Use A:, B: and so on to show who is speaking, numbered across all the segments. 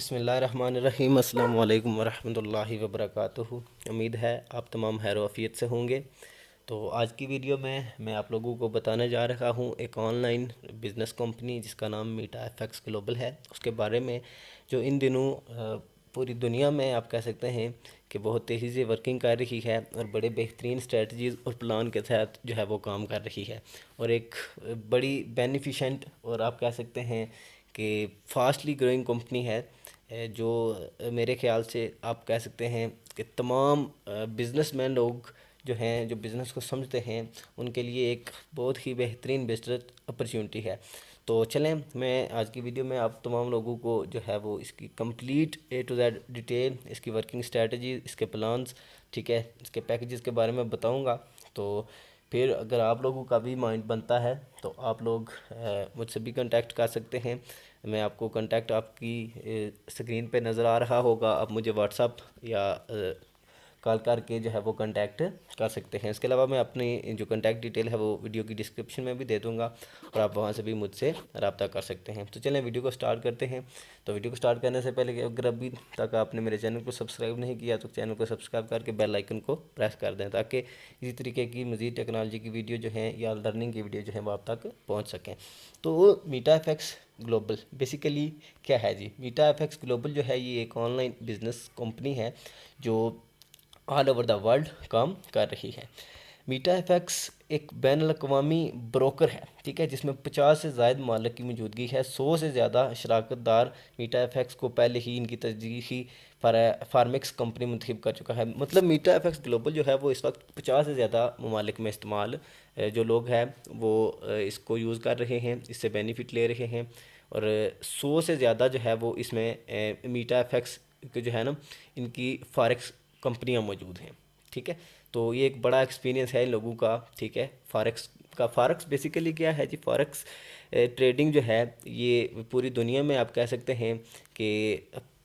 A: बिस्मिल्लाहिर्रहमानिर्रहीम अस्सलाम वालेकुम वरहमतुल्लाहि वबरकातुहू। उम्मीद है आप तमाम खैर आफियत से होंगे। तो आज की वीडियो में मैं आप लोगों को बताने जा रहा हूँ एक ऑनलाइन बिज़नेस कंपनी जिसका नाम मीटा एफएक्स ग्लोबल है, उसके बारे में, जो इन दिनों पूरी दुनिया में आप कह सकते हैं कि बहुत तेज़ी से वर्किंग कर रही है और बड़े बेहतरीन स्ट्रेटजीज़ और प्लान के तहत जो है वो काम कर रही है, और एक बड़ी बेनिफिशेंट और आप कह सकते हैं कि फास्टली ग्रोइंग कंपनी है, जो मेरे ख्याल से आप कह सकते हैं कि तमाम बिजनेसमैन लोग जो हैं, जो बिज़नेस को समझते हैं, उनके लिए एक बहुत ही बेहतरीन बिजनेस अपॉर्चुनिटी है। तो चलें, मैं आज की वीडियो में आप तमाम लोगों को जो है वो इसकी complete A to Z detail, इसकी वर्किंग स्ट्रेटजी, इसके प्लान्स, ठीक है, इसके पैकेजेस के बारे में बताऊंगा। तो फिर अगर आप लोगों का भी माइंड बनता है तो आप लोग मुझसे भी कांटेक्ट कर सकते हैं। मैं आपको कांटेक्ट आपकी स्क्रीन पे नज़र आ रहा होगा, आप मुझे व्हाट्सअप या कॉल करके जो है वो कांटेक्ट कर सकते हैं। इसके अलावा मैं अपनी जो कांटेक्ट डिटेल है वो वीडियो की डिस्क्रिप्शन में भी दे दूंगा और आप वहाँ से भी मुझसे रब्ता कर सकते हैं। तो चलें वीडियो को स्टार्ट करते हैं। तो वीडियो को स्टार्ट करने से पहले अगर अभी तक आपने मेरे चैनल को सब्सक्राइब नहीं किया तो चैनल को सब्सक्राइब करके बेल आइकन को प्रेस कर दें, ताकि इसी तरीके की मज़ीद टेक्नोलॉजी की वीडियो जो है या लर्निंग की वीडियो जो है वो आप तक पहुँच सकें। तो मीटा एफएक्स ग्लोबल बेसिकली क्या है जी? मीटा एफएक्स ग्लोबल जो है ये एक ऑनलाइन बिजनेस कंपनी है जो ऑल ओवर द वर्ल्ड काम कर रही है। मीटा एफएक्स एक बैन अवी ब्रोकर है, ठीक है, जिसमें 50 से ज़ायद मालिक की मौजूदगी है। 100 से ज़्यादा शराकतदार मीटा एफएक्स को पहले ही इनकी तरजीही फार्मेक्स कंपनी मुंतखब कर चुका है। मतलब मीटा एफएक्स ग्लोबल जो है वो इस वक्त 50 से ज़्यादा ममालिक में इस्तेमाल जो लोग हैं वो इसको यूज़ कर रहे हैं, इससे बेनिफिट ले रहे हैं, और 100 से ज़्यादा जो है वो इसमें मीटा एफएक्स के जो है ना, इनकी फॉरेक्स कंपनियां मौजूद हैं, ठीक है। तो ये एक बड़ा एक्सपीरियंस है इन लोगों का, ठीक है। फॉरेक्स बेसिकली क्या है जी? फॉरेक्स ट्रेडिंग जो है ये पूरी दुनिया में आप कह सकते हैं कि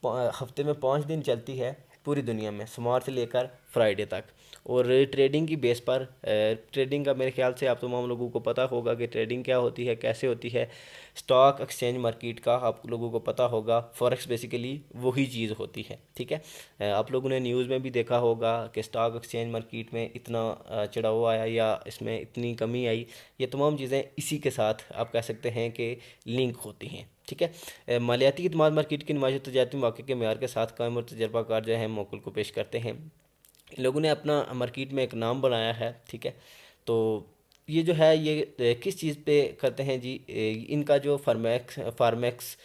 A: हफ्ते में 5 दिन चलती है पूरी दुनिया में, सोमवार से लेकर फ्राइडे तक। और ट्रेडिंग की बेस पर ट्रेडिंग का मेरे ख्याल से आप तमाम लोगों को पता होगा कि ट्रेडिंग क्या होती है, कैसे होती है। स्टॉक एक्सचेंज मार्केट का आप लोगों को पता होगा, फॉरेक्स बेसिकली वही चीज़ होती है, ठीक है। आप लोगों ने न्यूज़ में भी देखा होगा कि स्टॉक एक्सचेंज मार्केट में इतना चढ़ाव आया या इसमें इतनी कमी आई। ये तमाम चीज़ें इसी के साथ आप कह सकते हैं कि लिंक होती हैं, ठीक है। मालियाती खिदमत मार्केट की नुमाइश तजारती मौके के मेयार के साथ कायम और तजर्बाकार जो है मौक़िल को पेश करते हैं। इन लोगों ने अपना मार्केट में एक नाम बनाया है, ठीक है। तो ये जो है ये किस चीज़ पे करते हैं जी? इनका जो फार्मेक्स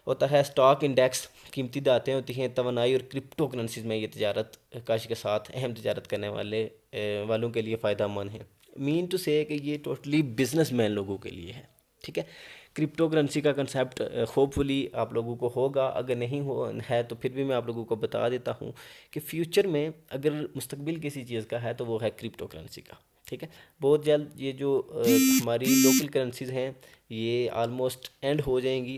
A: होता है, स्टॉक इंडेक्स, कीमती दातें होती हैं, तवानाई और क्रिप्टो करेंसीज में ये तजारत काश के साथ अहम तजारत करने वालों के लिए फ़ायदा मंद है। मीन टू से कि ये टोटली बिजनेस मैन लोगों के लिए है, ठीक है। क्रिप्टो करेंसी का कंसेप्ट होपफुली आप लोगों को होगा, अगर नहीं हो है तो फिर भी मैं आप लोगों को बता देता हूँ कि फ्यूचर में अगर मुस्तकबिल किसी चीज़ का है तो वो है क्रिप्टो करेंसी का, ठीक है। बहुत जल्द ये जो हमारी लोकल करेंसीज हैं ये आलमोस्ट एंड हो जाएंगी।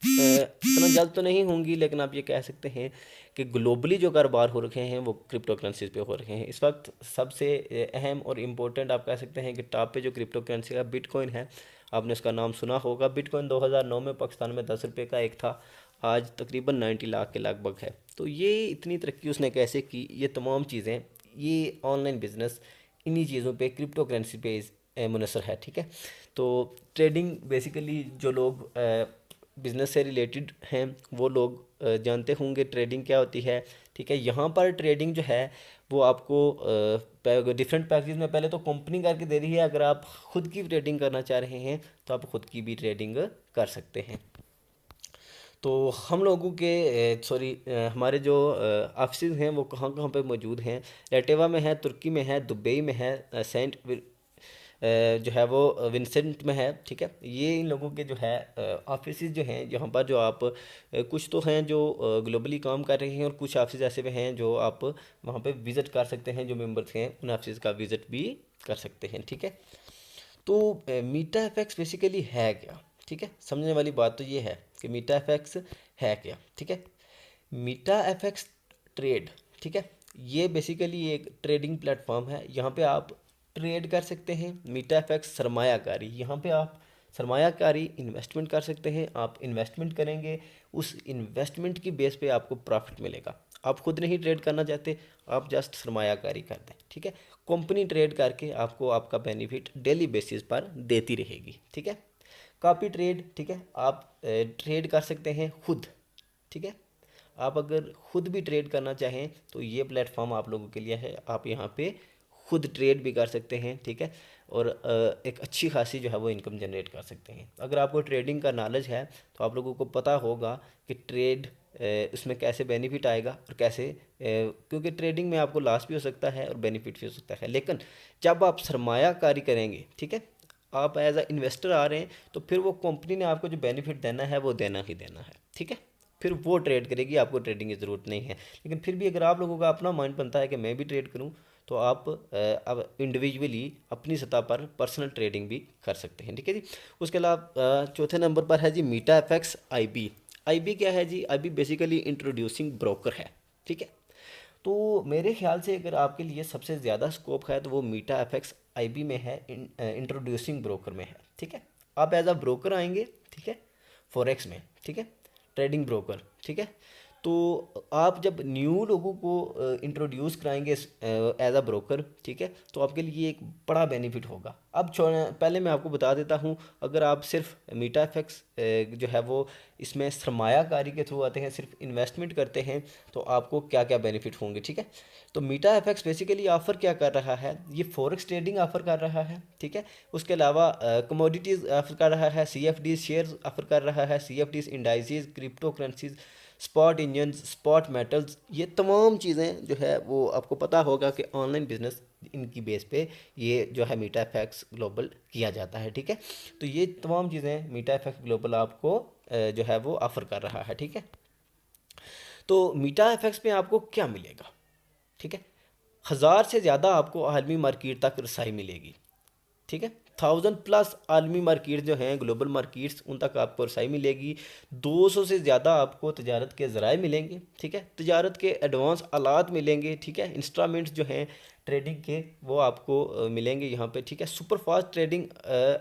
A: इतना जल्द तो नहीं होंगी, लेकिन आप ये कह सकते हैं कि ग्लोबली जो कारोबार हो रखे हैं वो क्रिप्टो करेंसीज पे हो रखे हैं। इस वक्त सबसे अहम और इम्पोर्टेंट आप कह सकते हैं कि टॉप पे जो क्रिप्टो करेंसी का बिटकॉइन है, आपने उसका नाम सुना होगा। बिटकॉइन 2009 में पाकिस्तान में 10 रुपये का एक था, आज तकरीबन 90 लाख के लगभग है। तो ये इतनी तरक्की उसने कैसे की? ये तमाम चीज़ें, ये ऑनलाइन बिजनेस इन्हीं चीज़ों पे, क्रिप्टो करेंसी पे मुनसर है, ठीक है। तो ट्रेडिंग बेसिकली जो लोग बिज़नेस से रिलेटेड हैं वो लोग जानते होंगे ट्रेडिंग क्या होती है, ठीक है। यहाँ पर ट्रेडिंग जो है वो आपको डिफरेंट पैकेज में पहले तो कंपनी करके दे रही है। अगर आप ख़ुद की ट्रेडिंग करना चाह रहे हैं तो आप ख़ुद की भी ट्रेडिंग कर सकते हैं। तो हम लोगों के हमारे जो ऑफिस हैं वो कहाँ कहाँ पे मौजूद हैं? एटेवा में है, तुर्की में है, दुबई में है, जो है वो विंसेंट में है, ठीक है। ये इन लोगों के जो है ऑफिस जो हैं, यहाँ पर जो आप कुछ तो हैं जो ग्लोबली काम कर रहे हैं, और कुछ ऑफिस ऐसे भी हैं जो आप वहाँ पे विज़िट कर सकते हैं। जो मेंबर्स हैं उन ऑफिस का विज़िट भी कर सकते हैं, ठीक है। तो मीटा एफएक्स बेसिकली है क्या, ठीक है? समझने वाली बात तो ये है कि मीटा एफएक्स है क्या, ठीक है। मीटा एफएक्स ट्रेड, ठीक है, ये बेसिकली एक ट्रेडिंग प्लेटफॉर्म है। यहाँ पे आप ट्रेड कर सकते हैं। मीटा एफएक्स सरमायाकारी, यहाँ पे आप सरमायाकारी इन्वेस्टमेंट कर सकते हैं। आप इन्वेस्टमेंट करेंगे, उस इन्वेस्टमेंट की बेस पे आपको प्रॉफिट मिलेगा। आप खुद नहीं ट्रेड करना चाहते, आप जस्ट सरमायाकारी कर दें, ठीक है। कंपनी ट्रेड करके आपको आपका बेनिफिट डेली बेसिस पर देती रहेगी, ठीक है। कॉपी ट्रेड, ठीक है, आप ट्रेड कर सकते हैं खुद, ठीक है। आप अगर खुद भी ट्रेड करना चाहें तो ये प्लेटफॉर्म आप लोगों के लिए है। आप यहाँ पे खुद ट्रेड भी कर सकते हैं, ठीक है, और एक अच्छी खासी जो है वो इनकम जनरेट कर सकते हैं। अगर आपको ट्रेडिंग का नॉलेज है तो आप लोगों को पता होगा कि ट्रेड उसमें कैसे बेनिफिट आएगा और कैसे क्योंकि ट्रेडिंग में आपको लॉस भी हो सकता है और बेनिफिट भी हो सकता है। लेकिन जब आप सरमायाकारी करेंगे, ठीक है, आप एज अ इन्वेस्टर आ रहे हैं, तो फिर वो कंपनी ने आपको जो बेनिफिट देना है वो देना ही देना है, ठीक है। फिर वो ट्रेड करेगी, आपको ट्रेडिंग की ज़रूरत नहीं है। लेकिन फिर भी अगर आप लोगों का अपना माइंड बनता है कि मैं भी ट्रेड करूं, तो आप अब इंडिविजुअली अपनी सतह पर पर्सनल ट्रेडिंग भी कर सकते हैं, ठीक है जी। उसके अलावा चौथे नंबर पर है जी मीटा एफएक्स आईबी। आईबी क्या है जी? आईबी बेसिकली इंट्रोड्यूसिंग ब्रोकर है, ठीक है। तो मेरे ख्याल से अगर आपके लिए सबसे ज़्यादा स्कोप है तो वो मीटा एफएक्स आईबी में है, इंट्रोड्यूसिंग ब्रोकर में है, ठीक है। आप एज अ ब्रोकर आएंगे, ठीक है, फॉरेक्स में, ठीक है, ट्रेडिंग ब्रोकर, ठीक है। तो आप जब न्यू लोगों को इंट्रोड्यूस कराएंगे एज अ ब्रोकर, ठीक है, तो आपके लिए एक बड़ा बेनिफिट होगा। अब पहले मैं आपको बता देता हूँ, अगर आप सिर्फ मीटा एफएक्स जो है वो इसमें सरमायाकारी के थ्रू आते हैं, सिर्फ इन्वेस्टमेंट करते हैं, तो आपको क्या क्या बेनिफिट होंगे, ठीक है। तो मीटा एफएक्स बेसिकली ऑफ़र क्या कर रहा है, ये फॉरेक्स ट्रेडिंग ऑफ़र कर रहा है, ठीक है। उसके अलावा कमोडिटीज़ ऑफ़र कर रहा है, CFD शेयर्स ऑफ़र कर रहा है, CFD indices, crypto currencies, spot engine, spot metals, ये तमाम चीज़ें जो है वो आपको पता होगा कि ऑनलाइन बिजनेस इनकी बेस पे ये जो है मीटा एफएक्स ग्लोबल किया जाता है, ठीक है। तो ये तमाम चीज़ें मीटा एफएक्स ग्लोबल आपको जो है वो ऑफ़र कर रहा है, ठीक है। तो मीटा एफएक्स में आपको क्या मिलेगा, ठीक है, 1000 से ज़्यादा आपको आलमी मार्केट तक रसाई मिलेगी, ठीक है। 1000+ आलमी मार्केट जो हैं, ग्लोबल मार्केट्स, उन तक आपको रसाई मिलेगी। 200 से ज़्यादा आपको तजारत के ज़राए मिलेंगे, ठीक है, तजारत के एडवांस आलात मिलेंगे, ठीक है, इंस्ट्रूमेंट्स जो हैं ट्रेडिंग के वो आपको मिलेंगे यहाँ पे, ठीक है। सुपर फास्ट ट्रेडिंग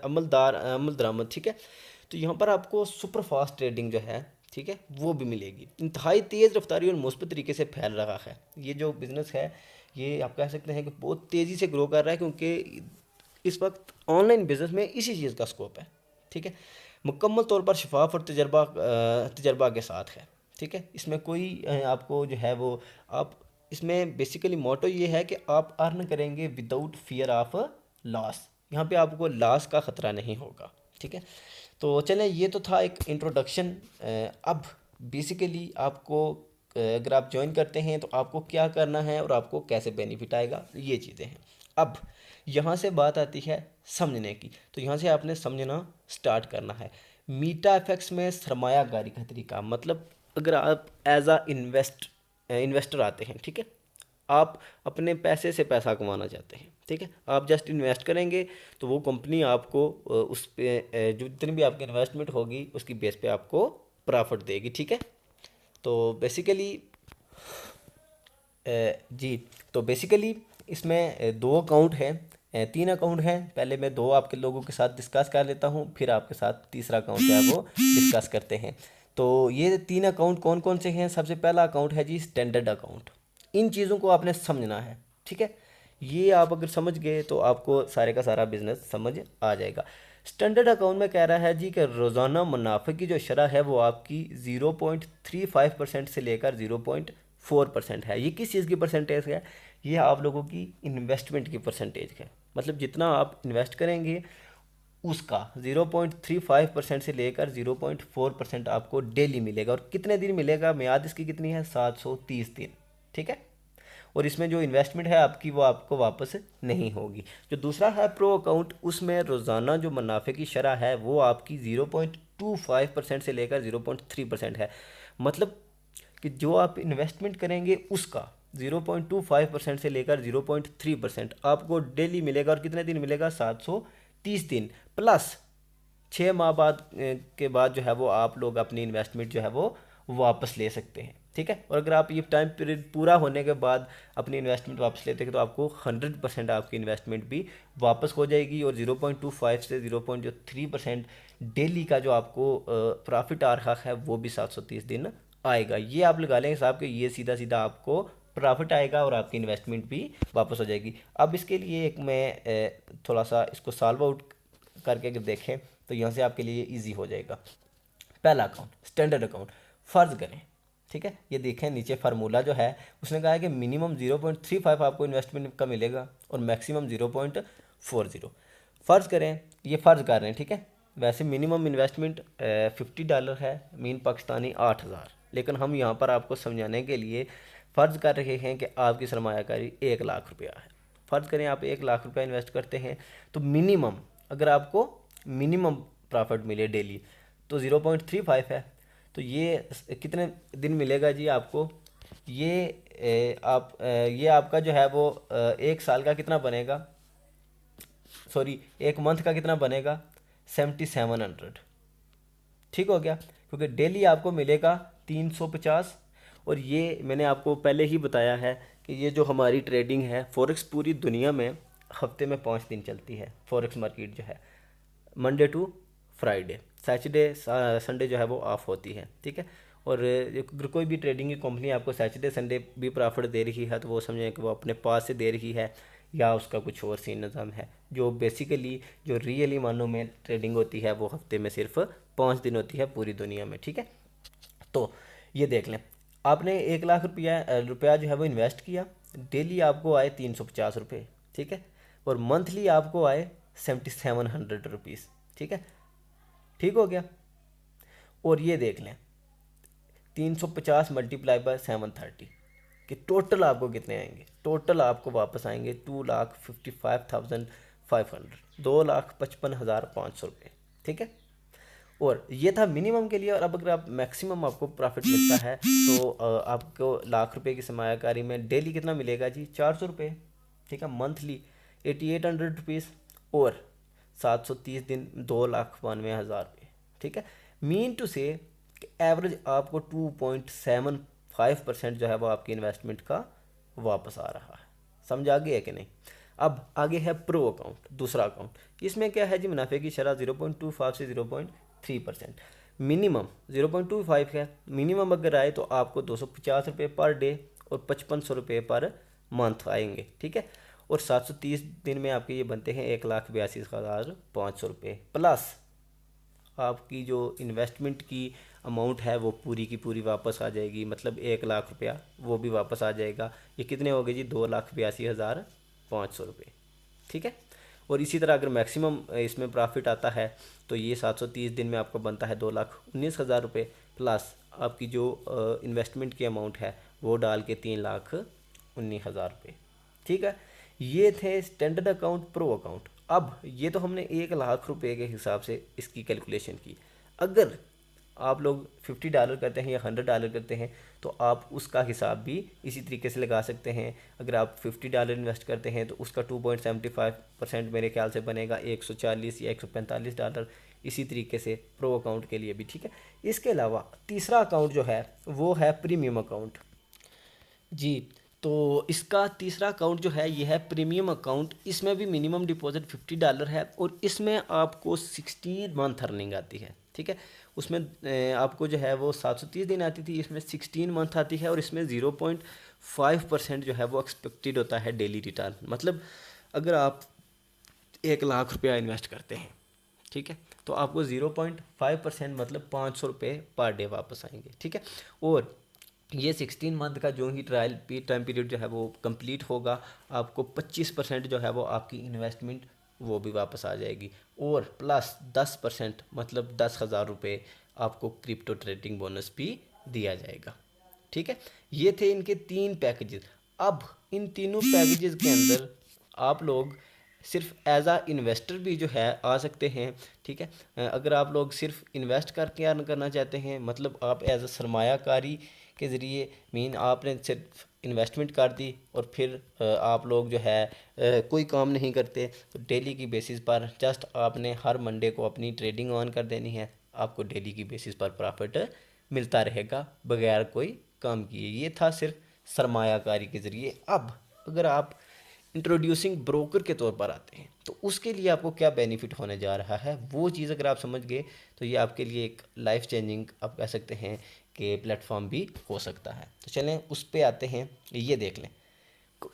A: अमल दरामद, ठीक है। तो यहाँ पर आपको सुपर फास्ट ट्रेडिंग जो है, ठीक है, वो भी मिलेगी। इंतहाई तेज़ रफ्तारी और मुस्बत तरीके से फैल रहा है ये जो बिज़नेस है। ये आप कह सकते हैं कि बहुत तेज़ी से ग्रो कर रहा है, क्योंकि इस वक्त ऑनलाइन बिजनेस में इसी चीज़ का स्कोप है, ठीक है। मुकम्मल तौर पर शफाफ और तजर्बा के साथ है, ठीक है। इसमें कोई आपको जो है वो आप इसमें बेसिकली मोटो ये है कि आप अर्न करेंगे विदाउट फियर ऑफ लॉस। यहाँ पे आपको लॉस का ख़तरा नहीं होगा, ठीक है। तो चलें, ये तो था एक इंट्रोडक्शन। अब बेसिकली आपको अगर आप ज्वाइन करते हैं तो आपको क्या करना है और आपको कैसे बेनिफिट आएगा, ये चीज़ें हैं। अब यहाँ से बात आती है समझने की, तो यहाँ से आपने समझना स्टार्ट करना है। मीटा एफएक्स में सरमायाकारी का तरीका, मतलब अगर आप एज अ इन्वेस्टर आते हैं, ठीक है, आप अपने पैसे से पैसा कमाना चाहते हैं, ठीक है, आप जस्ट इन्वेस्ट करेंगे तो वो कंपनी आपको उस पे जो जितनी भी आपकी इन्वेस्टमेंट होगी उसकी बेस पे आपको प्रॉफिट देगी, ठीक है। तो बेसिकली जी, तो बेसिकली इसमें दो अकाउंट हैं, 3 अकाउंट हैं। पहले मैं दो आपके लोगों के साथ डिस्कस कर लेता हूँ, फिर आपके साथ तीसरा अकाउंट जो है वो डिस्कस करते हैं। तो ये 3 अकाउंट कौन कौन से हैं? सबसे पहला अकाउंट है जी स्टैंडर्ड अकाउंट। इन चीज़ों को आपने समझना है, ठीक है। ये आप अगर समझ गए तो आपको सारे का सारा बिजनेस समझ आ जाएगा। स्टैंडर्ड अकाउंट में कह रहा है जी कि रोज़ाना मुनाफे की जो शरह है वो आपकी 0.35% से लेकर 0.4% है। ये किस चीज़ की परसेंटेज है? ये आप लोगों की इन्वेस्टमेंट की परसेंटेज है। मतलब जितना आप इन्वेस्ट करेंगे उसका 0.35% से लेकर 0.4% आपको डेली मिलेगा। और कितने दिन मिलेगा? मियाद इसकी कितनी है? 730 दिन, ठीक है। और इसमें जो इन्वेस्टमेंट है आपकी वो आपको वापस नहीं होगी। जो दूसरा है प्रो अकाउंट, उसमें रोज़ाना जो मुनाफे की शरह है वो आपकी 0.25% से लेकर 0.3% है। मतलब कि जो आप इन्वेस्टमेंट करेंगे उसका 0.25% से लेकर 0.3% आपको डेली मिलेगा। और कितने दिन मिलेगा? 730 दिन प्लस 6 माह बाद के बाद जो है वो आप लोग अपनी इन्वेस्टमेंट जो है वो वापस ले सकते हैं, ठीक है। और अगर आप ये टाइम पीरियड पूरा होने के बाद अपनी इन्वेस्टमेंट वापस लेते हैं तो आपको 100% आपकी इन्वेस्टमेंट भी वापस हो जाएगी, और 0.25 से 0.3% डेली का जो आपको प्रॉफिट आ रहा है वो भी 730 दिन आएगा। ये आप लगा लें हिसाब के, ये सीधा सीधा आपको प्रॉफिट आएगा और आपकी इन्वेस्टमेंट भी वापस हो जाएगी। अब इसके लिए एक मैं थोड़ा सा इसको सॉल्व आउट करके अगर देखें तो यहाँ से आपके लिए ईजी हो जाएगा। पहला अकाउंट स्टैंडर्ड अकाउंट, फ़र्ज़ करें, ठीक है, ये देखें नीचे फार्मूला जो है उसने कहा है कि मिनिमम 0.35 आपको इन्वेस्टमेंट का मिलेगा और मैक्सिमम 0.40। फ़र्ज़ करें, ये फ़र्ज़ कर रहे हैं, ठीक है। वैसे मिनिमम इन्वेस्टमेंट $50 है, मीन पाकिस्तानी 8,000, लेकिन हम यहाँ पर आपको समझाने के लिए फ़र्ज़ कर रहे हैं कि आपकी सरमायाकारी 1 लाख रुपया है। फ़र्ज़ करें आप 1 लाख रुपया इन्वेस्ट करते हैं तो मिनिमम, अगर आपको मिनिमम प्रॉफिट मिले डेली तो 0.35 है। तो ये कितने दिन मिलेगा जी आपको? ये आपका जो है वो 1 साल का कितना बनेगा, सॉरी 1 मंथ का कितना बनेगा, 7700। ठीक हो गया, क्योंकि डेली आपको मिलेगा 350। और ये मैंने आपको पहले ही बताया है कि ये जो हमारी ट्रेडिंग है फॉरेक्स पूरी दुनिया में हफ्ते में 5 दिन चलती है। फॉरेक्स मार्केट जो है Monday to Friday, Saturday Sunday जो है वो ऑफ होती है, ठीक है। और अगर कोई भी ट्रेडिंग की कंपनी आपको सैटरडे संडे भी प्रॉफिट दे रही है तो वो समझें कि वो अपने पास से दे रही है या उसका कुछ और सीन निज़ाम है। जो बेसिकली जो रियली मानों में ट्रेडिंग होती है वो हफ्ते में सिर्फ 5 दिन होती है पूरी दुनिया में, ठीक है। तो ये देख लें, आपने 1 लाख रुपया जो है वो इन्वेस्ट किया, डेली आपको आए 350 रुपये, ठीक है, और मंथली आपको आए 7700 रुपीज़, ठीक है। ठीक हो गया। और ये देख लें 350 मल्टीप्लाई बाय 730 कि टोटल आपको कितने आएंगे। टोटल आपको वापस आएंगे 2,55,500, 2,55,500 रुपये, ठीक है। और ये था मिनिमम के लिए। और अब अगर आप मैक्सिमम आपको प्रॉफिट मिलता है तो आपको ₹1,00,000 की सरमायाकारी में डेली कितना मिलेगा जी, 400 रुपये, ठीक है। मंथली 8800 रुपीज़, और 730 दिन 2,92,000 रुपये, ठीक है। मीन टू से एवरेज आपको 2.75% जो है वो आपकी इन्वेस्टमेंट का वापस आ रहा है। समझ आ गया कि नहीं? अब आगे है प्रो अकाउंट, दूसरा अकाउंट। इसमें क्या है जी, मुनाफे की शरह 0.25 से 0.3%। मिनिमम 0.25 है, मिनिमम अगर आए तो आपको 250 रुपये पर डे और 5500 रुपये पर मंथ आएंगे, ठीक है। और 730 दिन में आपके ये बनते हैं 1,82,500 रुपये, प्लस आपकी जो इन्वेस्टमेंट की अमाउंट है वो पूरी की पूरी वापस आ जाएगी, मतलब 1 लाख रुपया वो भी वापस आ जाएगा। ये कितने हो गए जी, 2,82,500 रुपये, ठीक है। और इसी तरह अगर मैक्सिमम इसमें प्रॉफिट आता है तो ये 730 दिन में आपको बनता है 2,19,000 रुपये, प्लस आपकी जो इन्वेस्टमेंट की अमाउंट है वो डाल के 3,19,000 रुपये, ठीक है। ये थे स्टैंडर्ड अकाउंट, प्रो अकाउंट। अब ये तो हमने 1 लाख रुपये के हिसाब से इसकी कैलकुलेशन की। अगर आप लोग $50 करते हैं या $100 करते हैं तो आप उसका हिसाब भी इसी तरीके से लगा सकते हैं। अगर आप $50 इन्वेस्ट करते हैं तो उसका 2.75% मेरे ख्याल से बनेगा 140 या $145। इसी तरीके से प्रो अकाउंट के लिए भी, ठीक है। इसके अलावा तीसरा अकाउंट जो है वो है प्रीमियम अकाउंट जी। तो इसका तीसरा अकाउंट जो है ये है प्रीमियम अकाउंट। इसमें भी मिनिमम डिपॉजिट $50 है और इसमें आपको 16 मंथ अर्निंग आती है, ठीक है। उसमें आपको जो है वो 730 दिन आती थी, इसमें 16 मंथ आती है और इसमें 0.5% जो है वो एक्सपेक्टेड होता है डेली रिटर्न। मतलब अगर आप 1 लाख रुपया इन्वेस्ट करते हैं, ठीक है, तो आपको 0.5% मतलब 500 रुपये पर डे वापस आएंगे, ठीक है। और ये 16 मंथ का जो ही ट्रायल टाइम पीरियड जो है वो कंप्लीट होगा, आपको 25% जो है वो आपकी इन्वेस्टमेंट वो भी वापस आ जाएगी, और प्लस 10% मतलब 10,000 रुपये आपको क्रिप्टो ट्रेडिंग बोनस भी दिया जाएगा, ठीक है। ये थे इनके 3 पैकेजेस। अब इन तीनों पैकेजेस के अंदर आप लोग सिर्फ एज आ इन्वेस्टर भी जो है आ सकते हैं, ठीक है। अगर आप लोग सिर्फ इन्वेस्ट करके अर्न करना चाहते हैं, मतलब आप एज अ सरमायाकारी के ज़रिए, मीन आपने सिर्फ इन्वेस्टमेंट कर दी और फिर आप लोग जो है कोई काम नहीं करते, तो डेली की बेसिस पर जस्ट आपने हर मंडे को अपनी ट्रेडिंग ऑन कर देनी है, आपको डेली की बेसिस पर प्रॉफिट मिलता रहेगा बगैर कोई काम किए। ये था सिर्फ सरमायाकारी के ज़रिए। अब अगर आप इंट्रोड्यूसिंग ब्रोकर के तौर पर आते हैं तो उसके लिए आपको क्या बेनिफिट होने जा रहा है, वो चीज़ अगर आप समझ गए तो ये आपके लिए एक लाइफ चेंजिंग आप कह सकते हैं कि प्लेटफॉर्म भी हो सकता है। तो चलें उस पे आते हैं, ये देख लें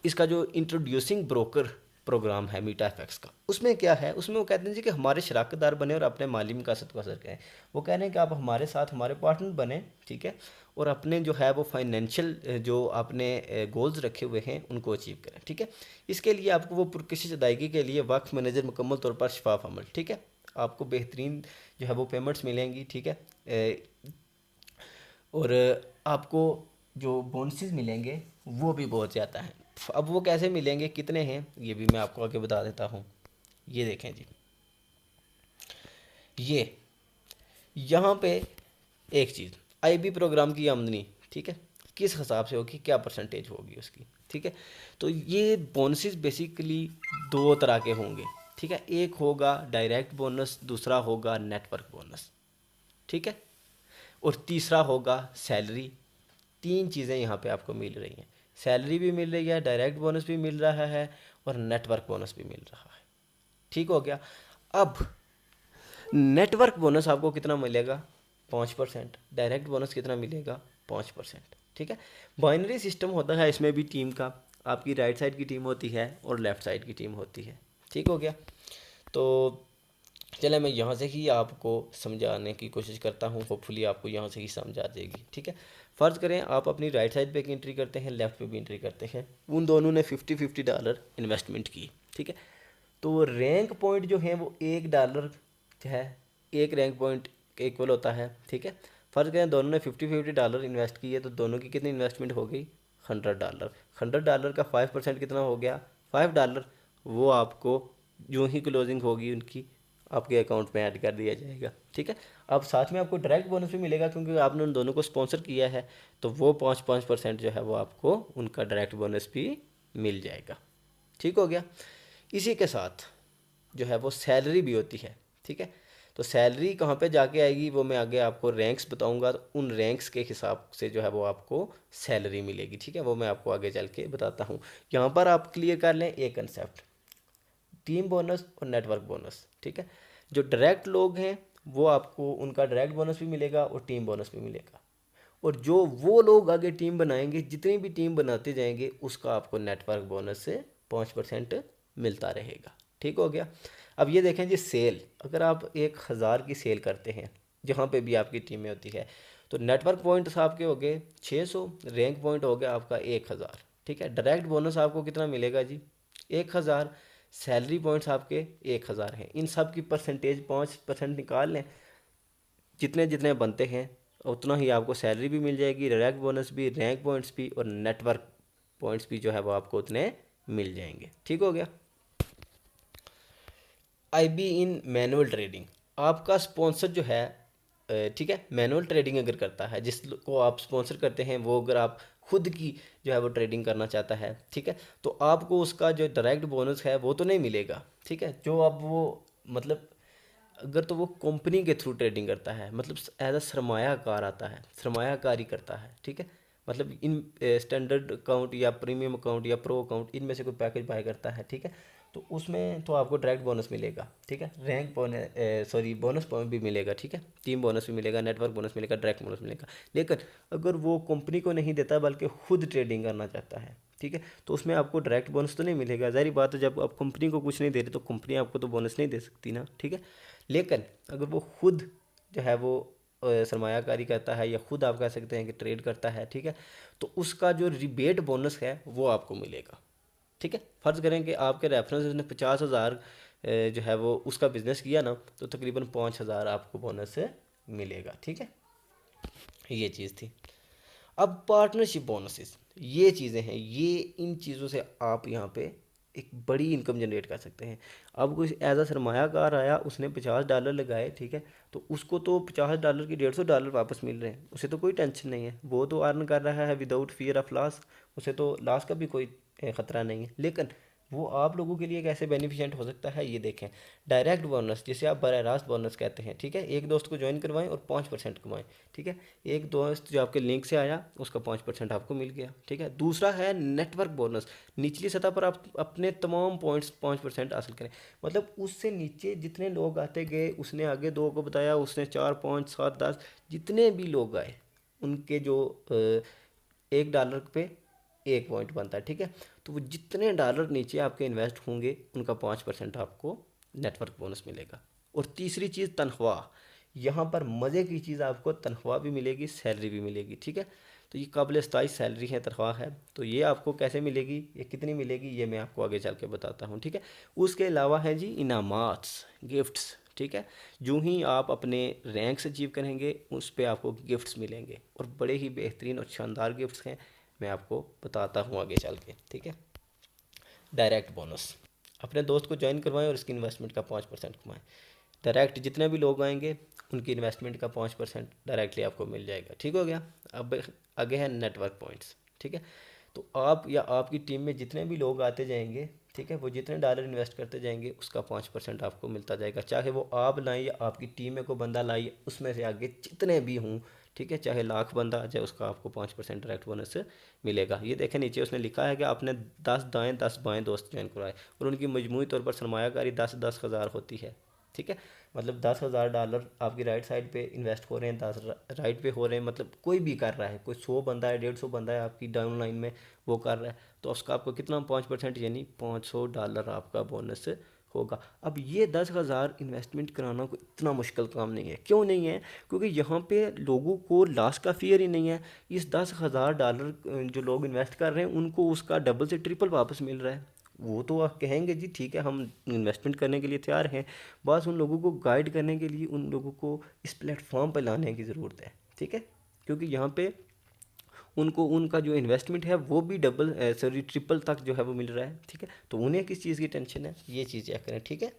A: इसका जो इंट्रोड्यूसिंग ब्रोकर प्रोग्राम है मीटाफेक्स का। उसमें क्या है, उसमें वो कहते हैं जी कि हमारे शराकतदार बने और अपने माली मकासद को असर करें। वो कह रहे हैं कि आप हमारे साथ हमारे पार्टनर बने, ठीक है, और अपने जो है वो फाइनेंशियल जो आपने गोल्स रखे हुए हैं उनको अचीव करें, ठीक है। इसके लिए आपको वो पुरकशिश अदायगी के लिए वक्फ मैनेजर मुकम्मल तौर पर शफाफ अमल, ठीक है, आपको बेहतरीन जो है वो पेमेंट्स मिलेंगी, ठीक है, और आपको जो बोनसेस मिलेंगे वो भी बहुत ज़्यादा हैं। अब वो कैसे मिलेंगे, कितने हैं, ये भी मैं आपको आगे बता देता हूँ। ये देखें जी, ये यहाँ पे एक चीज़ आईबी प्रोग्राम की आमदनी, ठीक है, किस हिसाब से होगी, क्या परसेंटेज होगी उसकी, ठीक है। तो ये बोनसेस बेसिकली दो तरह के होंगे, ठीक है। एक होगा डायरेक्ट बोनस, दूसरा होगा नेटवर्क बोनस, ठीक है, और तीसरा होगा सैलरी। तीन चीज़ें यहाँ पे आपको मिल रही हैं, सैलरी भी मिल रही है, डायरेक्ट बोनस भी मिल रहा है और नेटवर्क बोनस भी मिल रहा है, ठीक हो गया। अब नेटवर्क बोनस आपको कितना मिलेगा, 5%। डायरेक्ट बोनस कितना मिलेगा, 5%, ठीक है। बाइनरी सिस्टम होता है इसमें भी टीम का, आपकी राइट साइड की टीम होती है और लेफ़्ट साइड की टीम होती है, ठीक हो गया। तो चले मैं यहाँ से ही आपको समझाने की कोशिश करता हूँ, होपफुली आपको यहाँ से ही समझ आ जाएगी, ठीक है। फ़र्ज़ करें आप अपनी राइट साइड पे की एंट्री करते हैं, लेफ़्ट पे भी एंट्री करते हैं, उन दोनों ने $50 इन्वेस्टमेंट की, ठीक है। तो रैंक पॉइंट जो है वो $1 है, एक रैंक पॉइंट इक्वल होता है, ठीक है। फ़र्ज़ करें दोनों ने $50 इन्वेस्ट किए तो दोनों की कितनी इन्वेस्टमेंट हो गई, $100। $100 का 5% कितना हो गया, $5। वो आपको जो ही क्लोजिंग होगी उनकी आपके अकाउंट में ऐड कर दिया जाएगा, ठीक है। अब साथ में आपको डायरेक्ट बोनस भी मिलेगा क्योंकि आपने उन दोनों को स्पॉन्सर किया है, तो वो 5% जो है वो आपको उनका डायरेक्ट बोनस भी मिल जाएगा, ठीक हो गया। इसी के साथ जो है वो सैलरी भी होती है, ठीक है। तो सैलरी कहाँ पे जाके आएगी वो मैं आगे आपको रैंक्स बताऊंगा, तो उन रैंक्स के हिसाब से जो है वो आपको सैलरी मिलेगी, ठीक है, वो मैं आपको आगे चल के बताता हूँ। यहाँ पर आप क्लियर कर लें एक कंसेप्ट, टीम बोनस और नेटवर्क बोनस, ठीक है। जो डायरेक्ट लोग हैं वो आपको उनका डायरेक्ट बोनस भी मिलेगा और टीम बोनस भी मिलेगा, और जो वो लोग आगे टीम बनाएंगे, जितनी भी टीम बनाते जाएंगे उसका आपको नेटवर्क बोनस से 5% मिलता रहेगा, ठीक हो गया। अब ये देखें जी, सेल अगर आप 1000 की सेल करते हैं जहाँ पे भी आपकी टीमें होती है तो नेटवर्क पॉइंट्स आपके हो गए 600, रैंक पॉइंट हो गया आपका 1000, ठीक है। डायरेक्ट बोनस आपको कितना मिलेगा जी, 1000। सैलरी पॉइंट्स आपके 1000 हैं। इन सब की परसेंटेज 5% निकाल लें, जितने जितने बनते हैं उतना ही आपको सैलरी भी मिल जाएगी, डायरेक्ट बोनस भी, रैंक पॉइंट्स भी और नेटवर्क पॉइंट्स भी जो है वो आपको उतने मिल जाएंगे, ठीक हो गया। आईबी इन मैनुअल ट्रेडिंग, आपका स्पॉन्सर जो है, ठीक है, मैनुअल ट्रेडिंग अगर करता है, जिसको आप स्पॉन्सर करते हैं वो अगर आप खुद की जो है वो ट्रेडिंग करना चाहता है, ठीक है, तो आपको उसका जो डायरेक्ट बोनस है वो तो नहीं मिलेगा, ठीक है। जो अब वो मतलब अगर तो वो कंपनी के थ्रू ट्रेडिंग करता है, मतलब एज अ सरमायाकार आता है, सरमायाकारी करता है, ठीक है, मतलब इन स्टैंडर्ड अकाउंट या प्रीमियम अकाउंट या प्रो अकाउंट इनमें से कोई पैकेज बाय करता है, ठीक है, तो उसमें तो आपको डायरेक्ट बोनस मिलेगा, ठीक है, रैंक बोनस सॉरी बोनस भी मिलेगा, ठीक है, टीम बोनस भी मिलेगा, नेटवर्क बोनस मिलेगा, डायरेक्ट बोनस मिलेगा। लेकिन अगर वो कंपनी को नहीं देता बल्कि खुद ट्रेडिंग करना चाहता है, ठीक है, तो उसमें आपको डायरेक्ट बोनस तो नहीं मिलेगा, ज़ाहिर बात है, जब आप कंपनी को कुछ नहीं दे रहे तो कंपनी आपको तो बोनस नहीं दे सकती ना, ठीक है। लेकिन अगर वो खुद जो है वो सरमायाकारी करता है या खुद आप कह सकते हैं कि ट्रेड करता है, ठीक है, तो उसका जो रिबेट बोनस है वो आपको मिलेगा, ठीक है। फ़र्ज़ करें कि आपके रेफरेंस ने 50,000 जो है वो उसका बिज़नेस किया ना, तो तकरीबन 5,000 आपको बोनस से मिलेगा, ठीक है, ये चीज़ थी। अब पार्टनरशिप बोनसेस, ये चीज़ें हैं, ये इन चीज़ों से आप यहाँ पे एक बड़ी इनकम जनरेट कर सकते हैं। अब कोई एज अ सरमायाकार आया, उसने $50 लगाए, ठीक है, तो उसको तो $50 की $150 वापस मिल रहे हैं, उसे तो कोई टेंशन नहीं है, वो तो अर्न कर रहा है विदाउट फियर ऑफ लॉस, उसे तो लॉस का भी कोई ख़तरा नहीं है। लेकिन वो आप लोगों के लिए कैसे बेनिफिशिएंट हो सकता है ये देखें। डायरेक्ट बोनस, जिसे आप बरह रास्त बोनस कहते हैं, ठीक है। एक दोस्त को ज्वाइन करवाएं और 5% कमाएं, ठीक है। एक दोस्त जो आपके लिंक से आया उसका 5% आपको मिल गया, ठीक है। दूसरा है नेटवर्क बोनस, निचली सतह पर आप अपने तमाम पॉइंट्स 5% हासिल करें। मतलब उससे नीचे जितने लोग आते गए, उसने आगे दो को बताया, उसने 4 5 7 10 जितने भी लोग आए उनके जो $1 पे 1 पॉइंट बनता है, ठीक है। तो वो जितने डॉलर नीचे आपके इन्वेस्ट होंगे उनका 5% आपको नेटवर्क बोनस मिलेगा। और तीसरी चीज़ तनख्वाह, यहाँ पर मज़े की चीज़, आपको तनख्वाह भी मिलेगी, सैलरी भी मिलेगी, ठीक है। तो ये काबिल इस्ताइश सैलरी है, तनख्वाह है। तो ये आपको कैसे मिलेगी, ये कितनी मिलेगी, ये मैं आपको आगे चल के बताता हूँ, ठीक है। उसके अलावा है जी इनामात, गिफ्ट्स, ठीक है। जो ही आप अपने रैंक्स अचीव करेंगे उस पर आपको गिफ्ट्स मिलेंगे, और बड़े ही बेहतरीन और शानदार गिफ्ट्स हैं, मैं आपको बताता हूँ आगे चल के, ठीक है। डायरेक्ट बोनस, अपने दोस्त को ज्वाइन करवाएं और इसकी इन्वेस्टमेंट का 5% कमाएं। डायरेक्ट जितने भी लोग आएंगे उनकी इन्वेस्टमेंट का 5% डायरेक्टली आपको मिल जाएगा, ठीक हो गया। अब आगे है नेटवर्क पॉइंट्स, ठीक है। तो आप या आपकी टीम में जितने भी लोग आते जाएंगे, ठीक है, वो जितने डॉलर इन्वेस्ट करते जाएंगे उसका 5% आपको मिलता जाएगा। चाहे वो आप लाएं या आपकी टीम में कोई बंदा लाइए, उसमें से आगे जितने भी हों, ठीक है, चाहे लाख बंदा आ जाए उसका आपको 5% डायरेक्ट बोनस मिलेगा। ये देखें नीचे उसने लिखा है कि आपने 10 दाएँ 10 बाएँ दोस्त ज्वाइन करवाए और उनकी मजमूई तौर पर सरमायाकारी 10-10 हज़ार होती है, ठीक है। मतलब $10,000 आपकी राइट साइड पे इन्वेस्ट हो रहे हैं, 10 राइट पे हो रहे हैं। मतलब कोई भी कर रहा है, कोई 100 बंदा है, 150 बंदा है आपकी डाउन लाइन में, वो कर रहा है, तो उसका आपको कितना 5% यानी $500 आपका बोनस होगा। अब ये 10,000 इन्वेस्टमेंट कराना कोई इतना मुश्किल काम नहीं है। क्यों नहीं है? क्योंकि यहाँ पे लोगों को लॉस का फियर ही नहीं है। इस $10,000 जो लोग इन्वेस्ट कर रहे हैं उनको उसका डबल से ट्रिपल वापस मिल रहा है। वो तो आप कहेंगे जी ठीक है हम इन्वेस्टमेंट करने के लिए तैयार हैं, बस उन लोगों को गाइड करने के लिए उन लोगों को इस प्लेटफॉर्म पर लाने की ज़रूरत है, ठीक है। क्योंकि यहाँ पे उनको उनका जो इन्वेस्टमेंट है वो भी डबल सॉरी ट्रिपल तक जो है वो मिल रहा है, ठीक है। तो उन्हें किस चीज़ की टेंशन है, ये चीज़ चेक करें, ठीक है।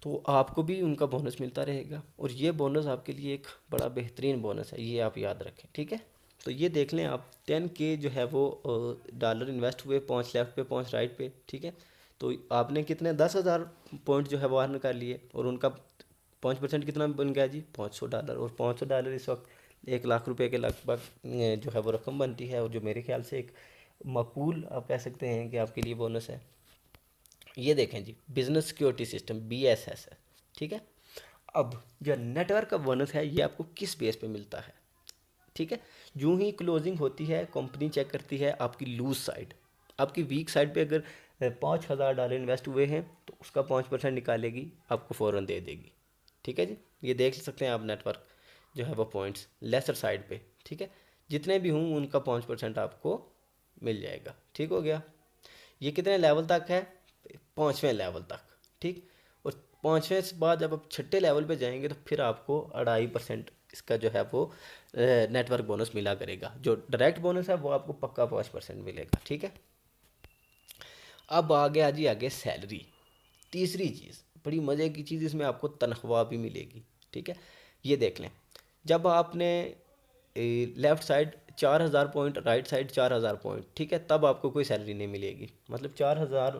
A: तो आपको भी उनका बोनस मिलता रहेगा, और ये बोनस आपके लिए एक बड़ा बेहतरीन बोनस है, ये आप याद रखें, ठीक है। तो ये देख लें आप, 10K जो है वो डॉलर इन्वेस्ट हुए, 5 लेफ्ट पे 5 राइट पे, ठीक है। तो आपने कितने 10,000 पॉइंट जो है वो अर्न कर लिए, और उनका 5% कितना बन गया जी $500। और $500 इस वक्त 1 लाख रुपए के लगभग जो है वो रकम बनती है, और जो मेरे ख्याल से एक मकबूल आप कह सकते हैं कि आपके लिए बोनस है। ये देखें जी, बिजनेस सिक्योरिटी सिस्टम BSS है, ठीक है। अब जो नेटवर्क का बोनस है ये आपको किस बेस पे मिलता है, ठीक है। यूं ही क्लोजिंग होती है, कंपनी चेक करती है आपकी लूज साइड, आपकी वीक साइड पे अगर $5,000 इन्वेस्ट हुए हैं तो उसका 5% निकालेगी, आपको फ़ौरन दे देगी, ठीक है जी। ये देख सकते हैं आप नेटवर्क जो है वो पॉइंट्स लेसर साइड पे, ठीक है। जितने भी हों उनका 5% आपको मिल जाएगा, ठीक हो गया। ये कितने लेवल तक है, 5वें लेवल तक, ठीक। और 5वें से बाद जब आप छठे लेवल पे जाएंगे तो फिर आपको 2.5% इसका जो है वो नेटवर्क बोनस मिला करेगा। जो डायरेक्ट बोनस है वो आपको पक्का 5% मिलेगा, ठीक है। अब आ गया जी आगे सैलरी, तीसरी चीज़, बड़ी मज़े की चीज़, इसमें आपको तनख्वाह भी मिलेगी, ठीक है। ये देख लें, जब आपने left side 4,000 point, right side 4,000 point, ठीक है, तब आपको कोई सैलरी नहीं मिलेगी। मतलब 4,000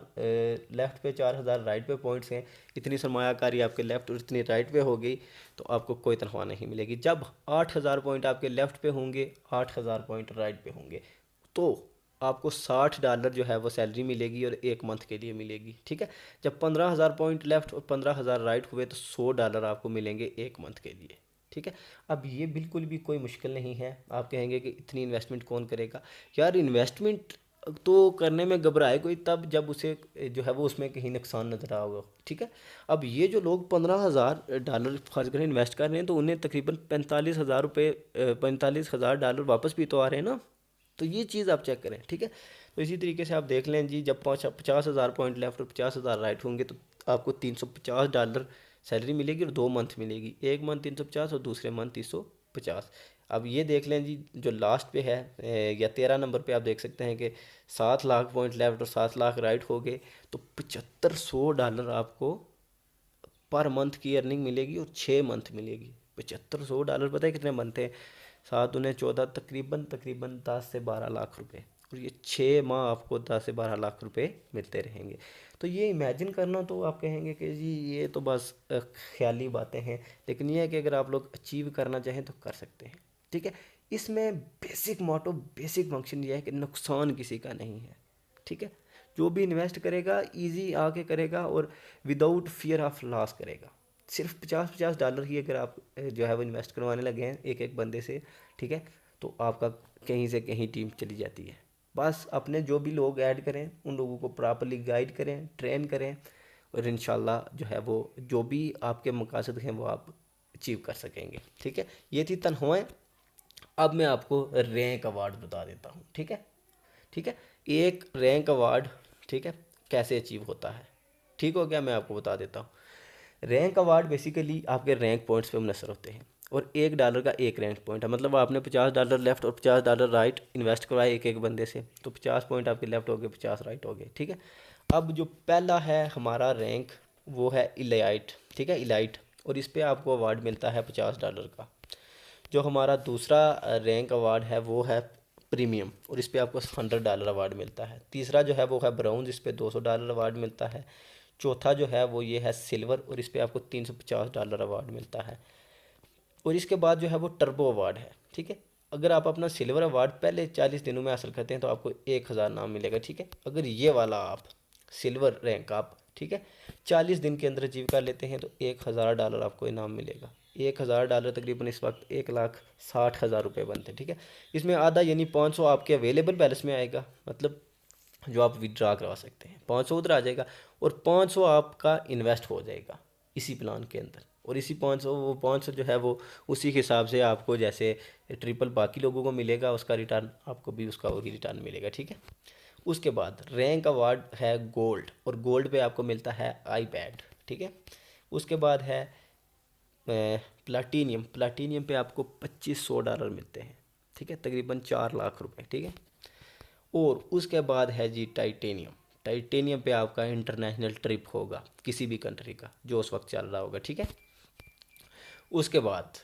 A: लेफ़्ट पे 4,000 राइट पे पॉइंट्स हैं, इतनी सरमायाकारी आपके लेफ़्ट और इतनी राइट पे हो गई, तो आपको कोई तनख्वाह नहीं मिलेगी। जब 8,000 पॉइंट आपके लेफ़्ट पे होंगे, 8,000 पॉइंट राइट पे होंगे, तो आपको $60 जो है वो सैलरी मिलेगी, और 1 मंथ के लिए मिलेगी, ठीक है। जब 15,000 पॉइंट लेफ़्ट और 15,000 राइट हुए तो $100 आपको मिलेंगे 1 मंथ के लिए, ठीक है। अब ये बिल्कुल भी कोई मुश्किल नहीं है। आप कहेंगे कि इतनी इन्वेस्टमेंट कौन करेगा, यार इन्वेस्टमेंट तो करने में घबराए कोई तब जब उसे जो है वो उसमें कहीं नुकसान नज़र आ होगा, ठीक है। अब ये जो लोग $15,000 खर्च करें इन्वेस्ट कर रहे हैं, तो उन्हें तकरीबन $45,000 $45,000 वापस भी तो आ रहे हैं ना। तो ये चीज़ आप चेक करें, ठीक है। तो इसी तरीके से आप देख लें जी, जब 50,000 पॉइंट लेफ्ट और 50,000 राइट होंगे तो आपको $350 सैलरी मिलेगी, और 2 मंथ मिलेगी, 1 मंथ 350 और दूसरे मंथ 350। अब ये देख लें जी, जो लास्ट पे है या 13 नंबर पे आप देख सकते हैं कि 7 लाख पॉइंट लेफ्ट और 7 लाख राइट हो गए, तो $7,500 आपको पर मंथ की अर्निंग मिलेगी, और 6 मंथ मिलेगी। $7,500 पता है कितने मंथ है, 7 दूने 14, तकरीबन तकरीबन 10 से 12 लाख रुपए। और ये 6 माह आपको 10 से 12 लाख रुपए मिलते रहेंगे। तो ये इमेजिन करना तो आप कहेंगे कि जी ये तो बस ख्याली बातें हैं, लेकिन ये है कि अगर आप लोग अचीव करना चाहें तो कर सकते हैं। ठीक है, इसमें बेसिक मोटो, बेसिक फंक्शन ये है कि नुकसान किसी का नहीं है। ठीक है, जो भी इन्वेस्ट करेगा ईजी आके करेगा और विदाउट फियर ऑफ लॉस करेगा। सिर्फ 50-50 डॉलर ही अगर आप जो है वो इन्वेस्ट करवाने लगे हैं एक एक बंदे से, ठीक है, तो आपका कहीं से कहीं टीम चली जाती है। बस अपने जो भी लोग ऐड करें उन लोगों को प्रॉपरली गाइड करें, ट्रेन करें, और इंशाल्लाह जो है वो जो भी आपके मकासद हैं वो आप अचीव कर सकेंगे। ठीक है, ये थी तनख्वाहें। अब मैं आपको रैंक अवार्ड बता देता हूँ। ठीक है, ठीक है, एक रैंक अवार्ड, ठीक है, कैसे अचीव होता है। ठीक हो गया, मैं आपको बता देता हूँ। रैंक अवार्ड बेसिकली आपके रैंक पॉइंट्स पे मुनसर होते हैं, और $1 का एक रैंक पॉइंट है। मतलब आपने $50 लेफ्ट और $50 राइट इन्वेस्ट करवाए एक एक बंदे से, तो 50 पॉइंट आपके लेफ्ट हो गए, 50 राइट हो गए। ठीक है, अब जो पहला है हमारा रैंक वो है इलाइट। ठीक है, इलाइट, और इस पर आपको अवार्ड मिलता है $50 का। जो हमारा दूसरा रैंक अवार्ड है वो है प्रीमियम, और इस पर आपको $100 अवार्ड मिलता है। तीसरा जो है वो है ब्राउन्ज, इस पर $200 अवार्ड मिलता है। चौथा जो है वो ये है सिल्वर, और इस पर आपको $350 अवार्ड मिलता है। और इसके बाद जो है वो टर्बो अवार्ड है। ठीक है, अगर आप अपना सिल्वर अवार्ड पहले 40 दिनों में हासिल करते हैं तो आपको 1000 नाम मिलेगा। ठीक है, अगर ये वाला आप सिल्वर रैंक आप, ठीक है, 40 दिन के अंदर अचीव कर लेते हैं तो $1000 आपको इनाम मिलेगा। $1000 तकरीबन इस वक्त 1,60,000 रुपये बनते हैं। ठीक है, इसमें आधा यानी 500 आपके अवेलेबल बैलेंस में आएगा, मतलब जो आप विड्रा करवा सकते हैं, 500 उधर आ जाएगा, और 500 आपका इन्वेस्ट हो जाएगा इसी प्लान के अंदर। और इसी 500 जो है वो उसी के हिसाब से आपको जैसे ट्रिपल बाकी लोगों को मिलेगा उसका रिटर्न, आपको भी उसका वही रिटर्न मिलेगा। ठीक है, उसके बाद रैंक अवार्ड है गोल्ड, और गोल्ड पे आपको मिलता है आईपैड। ठीक है, उसके बाद है प्लाटीनियम, प्लाटीनियम पे आपको $2500 मिलते हैं। ठीक है, तकरीबन 4 लाख रुपए। ठीक है, और उसके बाद है जी टाइटेनियम, टाइटेनियम पे आपका इंटरनेशनल ट्रिप होगा किसी भी कंट्री का जो उस वक्त चल रहा होगा। ठीक है, उसके बाद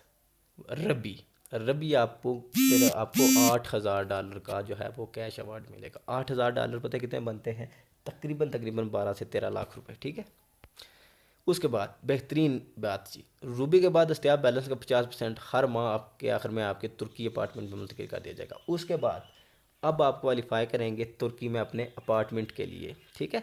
A: रबी, रबी आपको फिर आपको $8000 का जो है वो कैश अवार्ड मिलेगा। $8000 पता है कितने बनते हैं, तकरीबन तकरीबन 12 से 13 लाख रुपए। ठीक है, उसके बाद बेहतरीन बात जी, रूबी के बाद दस्तियाब बैलेंस का 50% हर माह आपके आखिर में आपके तुर्की अपार्टमेंट में मुंतकिल कर दिया जाएगा। उसके बाद अब आप क्वालिफाई करेंगे तुर्की में अपने अपार्टमेंट के लिए। ठीक है,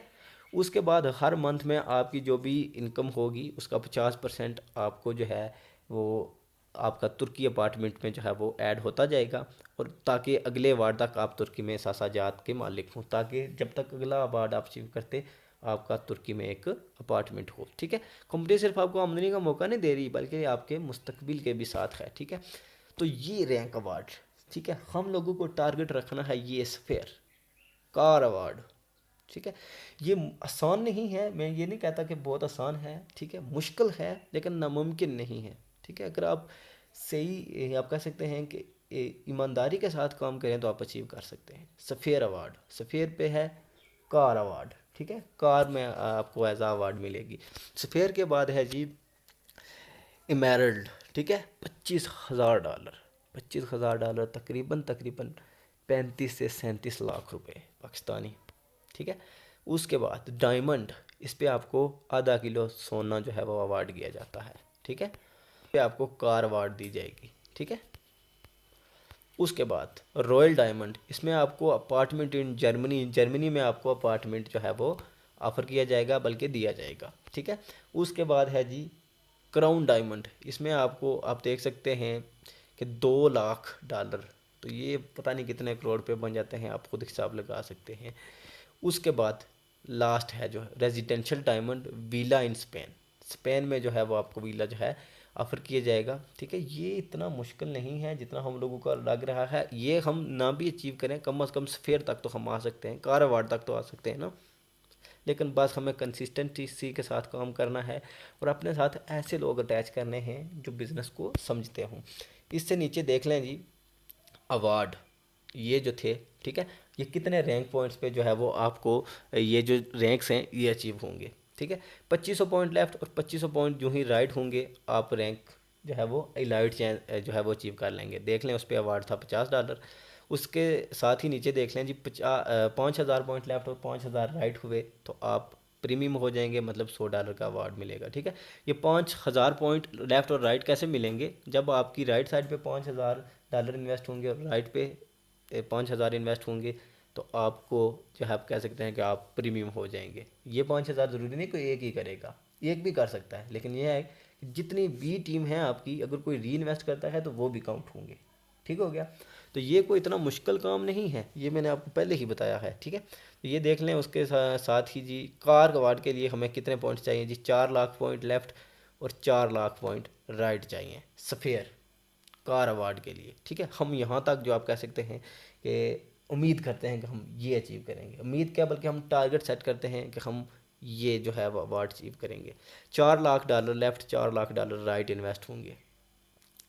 A: उसके बाद हर मंथ में आपकी जो भी इनकम होगी उसका 50% आपको जो है वो आपका तुर्की अपार्टमेंट में जो है वो ऐड होता जाएगा, और ताकि अगले वार्ड तक आप तुर्की में सासाजात के मालिक हों, ताकि जब तक अगला वार्ड आप अचीव करते आपका तुर्की में एक अपार्टमेंट हो। ठीक है, कंपनी सिर्फ आपको आमदनी का मौका नहीं दे रही बल्कि आपके मुस्तकबिल के भी साथ है। ठीक है, तो ये रैंक अवार्ड, ठीक है, हम लोगों को टारगेट रखना है ये स्फेयर कार अवार्ड। ठीक है, ये आसान नहीं है, मैं ये नहीं कहता कि बहुत आसान है। ठीक है, मुश्किल है लेकिन नामुमकिन नहीं है। ठीक है, अगर आप सही आप कह सकते हैं कि ईमानदारी के साथ काम करें तो आप अचीव कर सकते हैं। सफ़ेयर अवार्ड, सफ़ेयर पे है कार अवार्ड। ठीक है, कार में आपको एज अवार्ड मिलेगी। सफ़ेयर के बाद है जी इमेरल्ड। ठीक है, $25,000, $25,000 तकरीबन तकरीबन 35 से 37 लाख रुपए पाकिस्तानी। ठीक है, उसके बाद डायमंड, इस पे आपको आधा किलो सोना जो है वो अवार्ड दिया जाता है। ठीक है, पे आपको कार अवार्ड दी जाएगी। ठीक है, उसके बाद रॉयल डायमंड, इसमें आपको अपार्टमेंट इन जर्मनी, जर्मनी में आपको अपार्टमेंट जो है वो ऑफ़र किया जाएगा बल्कि दिया जाएगा। ठीक है, उसके बाद है जी क्राउन डायमंड, इसमें आपको आप देख सकते हैं कि $2 लाख, तो ये पता नहीं कितने करोड़ पे बन जाते हैं, आप खुद हिसाब लगा सकते हैं। उसके बाद लास्ट है जो residential diamond villa in Spain, Spain में जो है वो आपको विला जो है ऑफ़र किया जाएगा। ठीक है, ये इतना मुश्किल नहीं है जितना हम लोगों को लग रहा है। ये हम ना भी अचीव करें कम अज़ कम सफ़ेयर तक तो हम आ सकते हैं, कार अवार्ड तक तो आ सकते हैं ना, लेकिन बस हमें कंसिस्टेंसी के साथ काम करना है और अपने साथ ऐसे लोग अटैच करने हैं जो बिज़नेस को समझते हों। इससे नीचे देख लें जी अवार्ड, ये जो थे, ठीक है, ये कितने रैंक पॉइंट्स पे जो है वो आपको ये जो रैंक्स हैं ये अचीव होंगे। ठीक है, 2500 पॉइंट लेफ्ट और 2500 पॉइंट जो ही राइट होंगे आप रैंक जो है वो इलाइट जो है वो अचीव कर लेंगे। देख लें उस पर अवार्ड था $50। उसके साथ ही नीचे देख लें जी 5,000 पॉइंट लेफ्ट और 5,000 राइट हुए तो आप प्रीमियम हो जाएंगे, मतलब $100 का अवार्ड मिलेगा। ठीक है, ये 5,000 पॉइंट लेफ़्ट और राइट कैसे मिलेंगे, जब आपकी राइट साइड पे $5,000 इन्वेस्ट होंगे और राइट पे 5,000 इन्वेस्ट होंगे तो आपको जो है आप कह सकते हैं कि आप प्रीमियम हो जाएंगे। ये 5,000 ज़रूरी नहीं कोई एक ही करेगा, एक भी कर सकता है, लेकिन यह है कि जितनी भी टीम है आपकी, अगर कोई री इन्वेस्ट करता है तो वो भी काउंट होंगे। ठीक हो गया, तो ये कोई इतना मुश्किल काम नहीं है, ये मैंने आपको पहले ही बताया है। ठीक है, तो ये देख लें। उसके साथ ही जी कार अवार्ड के लिए हमें कितने पॉइंट चाहिए जी, 4 लाख पॉइंट लेफ़्ट और 4 लाख पॉइंट राइट चाहिए सफ़ेयर कार अवार्ड के लिए। ठीक है, हम यहाँ तक जो आप कह सकते हैं कि उम्मीद करते हैं कि हम ये अचीव करेंगे। उम्मीद क्या, बल्कि हम टारगेट सेट करते हैं कि हम ये जो है वो अवार्ड अचीव करेंगे। $4 lakh left, $4 lakh right invest होंगे।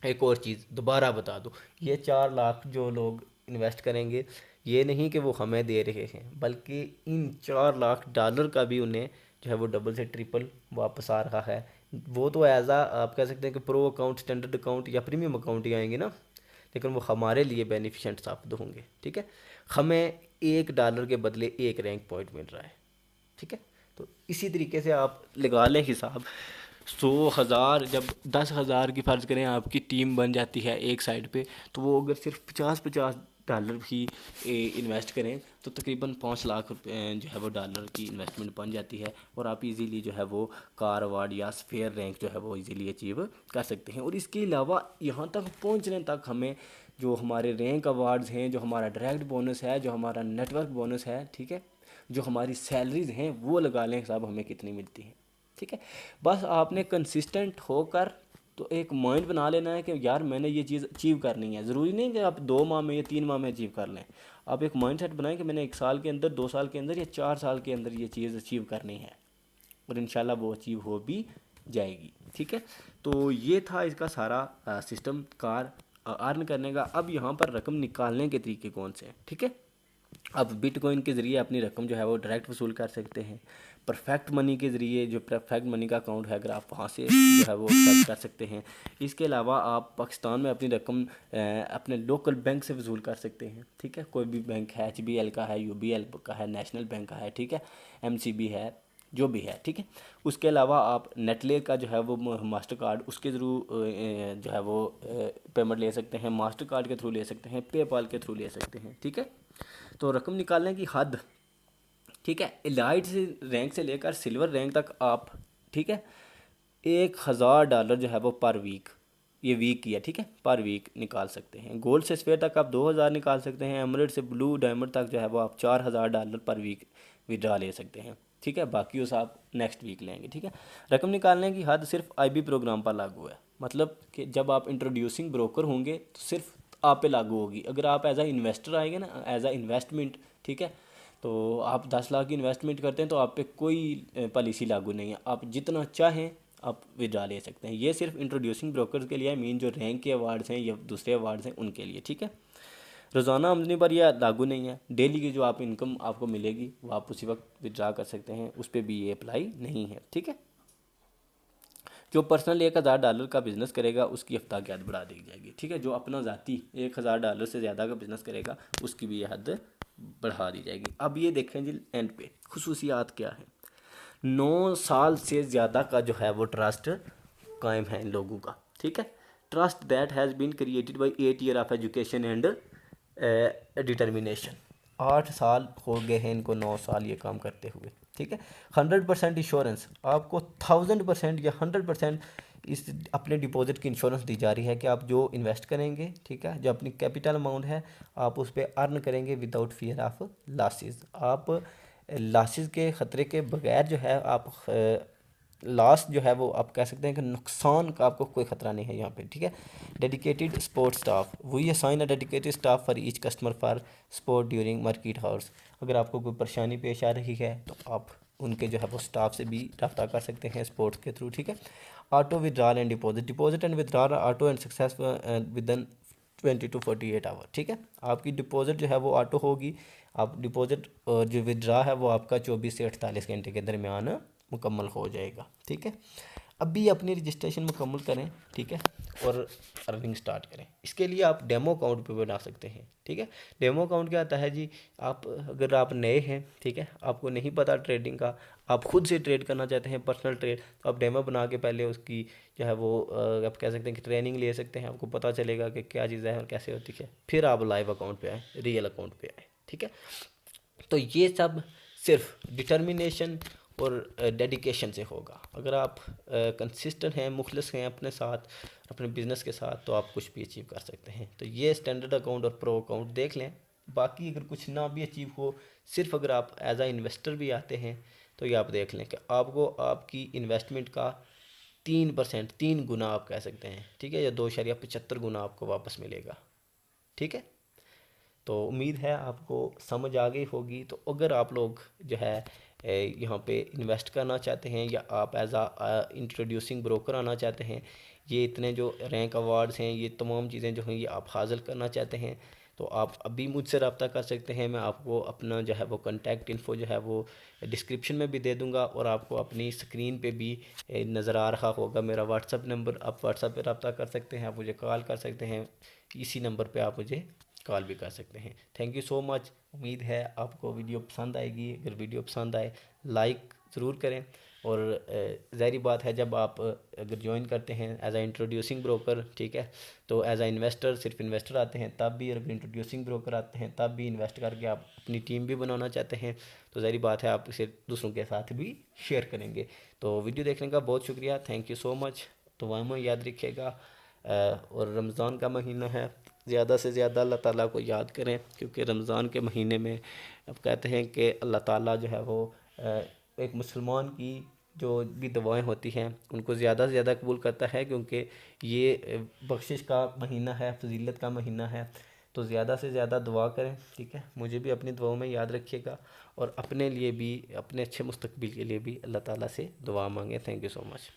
A: एक और चीज़ दोबारा बता दूँ, ये 4 लाख जो लोग इन्वेस्ट करेंगे, ये नहीं कि वो हमें दे रहे हैं, बल्कि इन $4 लाख का भी उन्हें जो है वो डबल से ट्रिपल वापस आ रहा है। वो तो एज आप कह सकते हैं कि प्रो अकाउंट, स्टैंडर्ड अकाउंट या प्रीमियम अकाउंट ही आएंगे ना, लेकिन वो हमारे लिए बेनिफिशिएंट साबित होंगे। ठीक है, हमें $1 के बदले 1 रैंक पॉइंट मिल रहा है। ठीक है, तो इसी तरीके से आप लगा लें हिसाब। 100,000 जब 10,000 की फ़र्ज़ करें आपकी टीम बन जाती है एक साइड पे, तो वो अगर सिर्फ $50 भी इन्वेस्ट करें तो तकरीबन 5 लाख रुपये जो है वो डॉलर की इन्वेस्टमेंट बन जाती है और आप इजीली जो है वो कार अवार्ड या स्फेयर रैंक जो है वो इजीली अचीव कर सकते हैं। और इसके अलावा यहाँ तक पहुँचने तक हमें जो हमारे रैंक अवार्ड्स हैं, जो हमारा डायरेक्ट बोनस है, जो हमारा नेटवर्क बोनस है, ठीक है, जो हमारी सैलरीज़ हैं, वो लगा लें हिसाब हमें कितनी मिलती हैं। ठीक है, बस आपने कंसिस्टेंट होकर तो एक माइंड बना लेना है कि यार मैंने ये चीज़ अचीव करनी है। ज़रूरी नहीं कि आप 2 माह में या 3 माह में अचीव कर लें। आप एक माइंड सेट बनाएं कि मैंने 1 साल के अंदर, 2 साल के अंदर या 4 साल के अंदर ये चीज़ अचीव करनी है और इंशाल्लाह वो अचीव हो भी जाएगी। ठीक है, तो ये था इसका सारा सिस्टम कार अर्न करने का। अब यहाँ पर रकम निकालने के तरीके कौन से हैं। ठीक है, अब बिटकॉइन के ज़रिए अपनी रकम जो है वो डायरेक्ट वसूल कर सकते हैं। परफेक्ट मनी के ज़रिए, जो परफेक्ट मनी का अकाउंट है, अगर आप वहाँ से जो है वो एक्सेप्ट कर सकते हैं। इसके अलावा आप पाकिस्तान में अपनी रकम अपने लोकल बैंक से वसूल कर सकते हैं। ठीक है, कोई भी बैंक है, HBL का है, UBL का है, नेशनल बैंक का है, ठीक है, MCB है, जो भी है। ठीक है, उसके अलावा आप नेटले का जो है वो मास्टर कार्ड, उसके थ्रू जो है वो पेमेंट ले सकते हैं, मास्टर कार्ड के थ्रू ले सकते हैं, पेपाल के थ्रू ले सकते हैं। ठीक है, तो रकम निकालने की हद, ठीक है, एलाइट से रैंक से लेकर सिल्वर रैंक तक आप, ठीक है, $1,000 जो है वो पर वीक, ये वीक की है, ठीक है, पर वीक निकाल सकते हैं। गोल्ड से स्फेयर तक आप 2,000 निकाल सकते हैं। एमरेल्ड से ब्लू डायमंड तक जो है वो आप $4,000 पर वीक विड्रा ले सकते हैं। ठीक है, बाकी उस आप नेक्स्ट वीक लेंगे। ठीक है, रकम निकालने की हद सिर्फ IB प्रोग्राम पर लागू है, मतलब कि जब आप इंट्रोड्यूसिंग ब्रोकर होंगे तो सिर्फ आप पे लागू होगी। अगर आप एज आ इन्वेस्टर आएंगे ना, एज आ इन्वेस्टमेंट, ठीक है, तो आप 10 लाख की इन्वेस्टमेंट करते हैं तो आप पे कोई पॉलिसी लागू नहीं है, आप जितना चाहें आप विड्रा ले सकते हैं। ये सिर्फ इंट्रोड्यूसिंग ब्रोकर्स के लिए, मीन जो रैंक के अवार्ड्स हैं या दूसरे अवार्ड्स हैं उनके लिए। ठीक है, रोज़ाना आमदनी पर यह लागू नहीं है। डेली की जो आप इनकम आपको मिलेगी वो आप उसी वक्त विड्रा कर सकते हैं, उस पर भी ये अप्लाई नहीं है। ठीक है, जो पर्सनल $1,000 का बिज़नेस करेगा उसकी हफ्ता की हद बढ़ा दी जाएगी। ठीक है, जो अपना ज़ाती $1,000 से ज़्यादा का बिज़नेस करेगा उसकी भी ये हद बढ़ा दी जाएगी। अब ये देखें जी एंड पे खुसूसियात क्या है। 9 साल से ज़्यादा का जो है वो ट्रस्ट कायम है इन लोगों का। ठीक है, trust that has been created by 8 year of education and determination. 8 साल हो गए हैं इनको, 9 साल ये काम करते हुए। ठीक है, 100% इंश्योरेंस, आपको 1000% या 100% इस अपने डिपॉजिट की इंश्योरेंस दी जा रही है कि आप जो इन्वेस्ट करेंगे, ठीक है, जो अपनी कैपिटल अमाउंट है आप उस पर अर्न करेंगे विदाउट फियर ऑफ लॉसेस। आप लॉसेस के ख़तरे के बगैर जो है आप लॉस जो है वो आप कह सकते हैं कि नुकसान का आपको कोई ख़तरा नहीं है यहाँ पे। ठीक है, dedicated support staff, we assign a dedicated staff for each customer for support during market hours. अगर आपको कोई परेशानी पेश आ रही है तो आप उनके जो है वो स्टाफ से भी रब्ता कर सकते हैं स्पोर्ट्स के थ्रू। ठीक है, auto withdrawal and deposit and withdrawal auto and success within 20 to 48 hour. ठीक है, आपकी डिपॉजिट जो है वो ऑटो होगी, आप डिपॉजिट और जो विड्रा है वो आपका 24 से 48 घंटे के दरमियान मुकम्मल हो जाएगा। ठीक है, अभी अपनी रजिस्ट्रेशन मुकम्मल करें, ठीक है, और अर्निंग स्टार्ट करें। इसके लिए आप डेमो अकाउंट भी बना सकते हैं, ठीक है। डेमो अकाउंट क्या आता है जी, आप अगर आप नए हैं, ठीक है, आपको नहीं पता ट्रेडिंग का, आप खुद से ट्रेड करना चाहते हैं पर्सनल ट्रेड, तो आप डेमो बना के पहले उसकी जो है वो आप कह सकते हैं कि ट्रेनिंग ले सकते हैं, आपको पता चलेगा कि क्या चीज़ है और कैसे होती है। फिर आप लाइव अकाउंट पे आए, रियल अकाउंट पे आए, ठीक है। तो ये सब सिर्फ डिटर्मिनेशन और डेडिकेशन से होगा। अगर आप कंसिस्टेंट हैं, मुखलिस हैं अपने साथ, अपने बिज़नेस के साथ, तो आप कुछ भी अचीव कर सकते हैं। तो ये स्टैंडर्ड अकाउंट और प्रो अकाउंट देख लें। बाकी अगर कुछ ना भी अचीव हो, सिर्फ अगर आप एज आ इन्वेस्टर भी आते हैं, तो ये आप देख लें कि आपको आपकी इन्वेस्टमेंट का 3%, 3 गुना आप कह सकते हैं, ठीक है, या 2.75 गुना आपको वापस मिलेगा, ठीक है। तो उम्मीद है आपको समझ आ गई होगी। तो अगर आप लोग जो है यहाँ पे इन्वेस्ट करना चाहते हैं, या आप एज आ इंट्रोड्यूसिंग ब्रोकर आना चाहते हैं, ये इतने जो रैंक अवार्ड्स हैं, ये तमाम चीज़ें जो हैं ये आप हासिल करना चाहते हैं, तो आप अभी मुझसे रब्ता कर सकते हैं। मैं आपको अपना जो है वो कॉन्टैक्ट इन्फो जो है वो डिस्क्रिप्शन में भी दे दूंगा, और आपको अपनी स्क्रीन पे भी नज़र आ रहा होगा मेरा व्हाट्सअप नंबर। आप व्हाट्सअप पे रब्ता कर सकते हैं, आप मुझे कॉल कर सकते हैं, इसी नंबर पे आप मुझे कॉल भी कर सकते हैं। Thank you so much. उम्मीद है आपको वीडियो पसंद आएगी। अगर वीडियो पसंद आए लाइक ज़रूर करें, और ज़ाहिर बात है जब आप अगर ज्वाइन करते हैं एज आ इंट्रोड्यूसिंग ब्रोकर, ठीक है, तो एज आ इन्वेस्टर सिर्फ इन्वेस्टर आते हैं तब भी, और अगर इंट्रोड्यूसिंग ब्रोकर आते हैं तब भी, इन्वेस्ट करके आप अपनी टीम भी बनाना चाहते हैं, तो ज़ाहिर बात है आप इसे दूसरों के साथ भी शेयर करेंगे। तो वीडियो देखने का बहुत शुक्रिया, थैंक यू सो मच। तो वह याद रखिएगा, और रमज़ान का महीना है, ज़्यादा से ज़्यादा अल्लाह ताला को याद करें, क्योंकि रमज़ान के महीने में अब कहते हैं कि अल्लाह ताला जो है वो एक मुसलमान की जो भी दुआएं होती हैं उनको ज़्यादा से ज़्यादा कबूल करता है, क्योंकि ये बख्शिश का महीना है, फजीलत का महीना है। तो ज़्यादा से ज़्यादा दुआ करें, ठीक है। मुझे भी अपनी दुआओं में याद रखिएगा, और अपने लिए भी, अपने अच्छे मुस्तकबिल के लिए भी अल्लाह ताला से दुआ मांगें। Thank you so much.